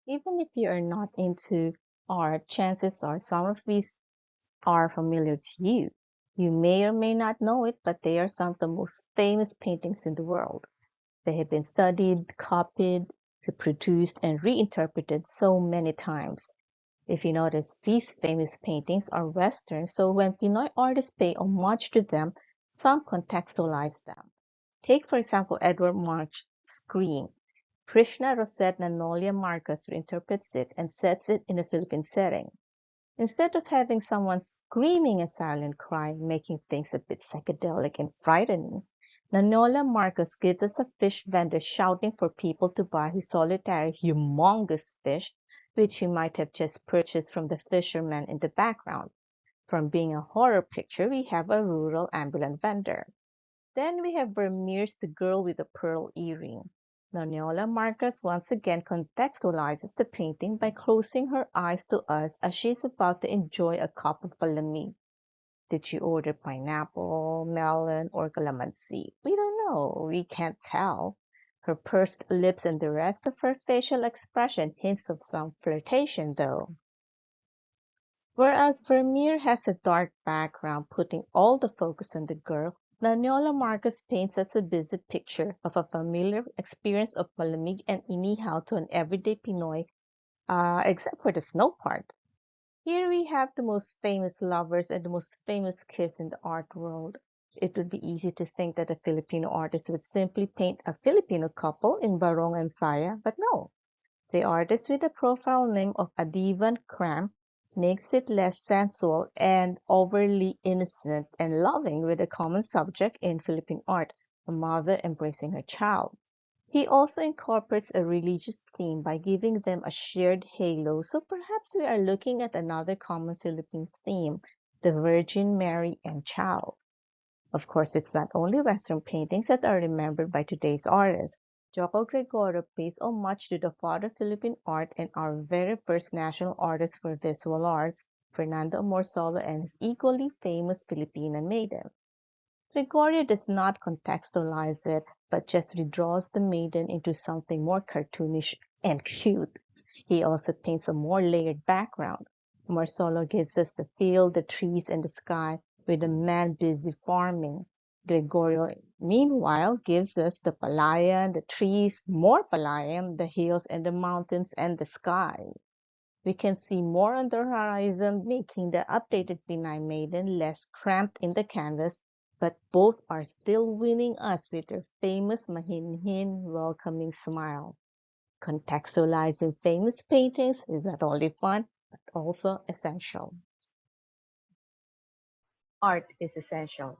Even if you are not into art, chances are some of these are familiar to you. You may or may not know it, but they are some of the most famous paintings in the world. They have been studied, copied, reproduced, and reinterpreted so many times. If you notice, these famous paintings are Western, so when Pinoy artists pay homage to them, some contextualize them. Take, for example, Edvard Munch's Scream. Krishna, Rosette, Nanola-Marcos reinterprets it and sets it in a Philippine setting. Instead of having someone screaming a silent cry, making things a bit psychedelic and frightening, Nanola-Marcos gives us a fish vendor shouting for people to buy his solitary humongous fish, which he might have just purchased from the fisherman in the background. From being a horror picture, we have a rural ambulant vendor. Then we have Vermeer's The Girl with the Pearl Earring. Nanola-Marcos once again contextualizes the painting by closing her eyes to us as she is about to enjoy a cup of palamig. Did she order pineapple, melon, or calamansi? We don't know. We can't tell. Her pursed lips and the rest of her facial expression hints of some flirtation, though. Whereas Vermeer has a dark background, putting all the focus on the girl, Nanola-Marcos paints us a busy picture of a familiar experience of malamig and inihaw to an everyday Pinoy, except for the snow part. Here we have the most famous lovers and the most famous kiss in the art world. It would be easy to think that a Filipino artist would simply paint a Filipino couple in barong and saya, but no. The artist with the profile name of Adivan Kram makes it less sensual and overly innocent and loving with a common subject in Philippine art, a mother embracing her child. He also incorporates a religious theme by giving them a shared halo, so perhaps we are looking at another common Philippine theme, the Virgin Mary and Child. Of course, it's not only Western paintings that are remembered by today's artists. Joko Gregorio pays homage to the father of Philippine art and our very first national artist for visual arts, Fernando Amorsolo, and his equally famous Filipina maiden. Gregorio does not contextualize it, but just redraws the maiden into something more cartoonish and cute. He also paints a more layered background. Amorsolo gives us the field, the trees, and the sky, with a man busy farming. Gregorio, meanwhile, gives us the palayan, the trees, more palayan, the hills and the mountains and the sky. We can see more on the horizon, making the updated Pinay Maiden less cramped in the canvas, but both are still winning us with their famous mahinhin welcoming smile. Contextualizing famous paintings is not only fun, but also essential. Art is essential.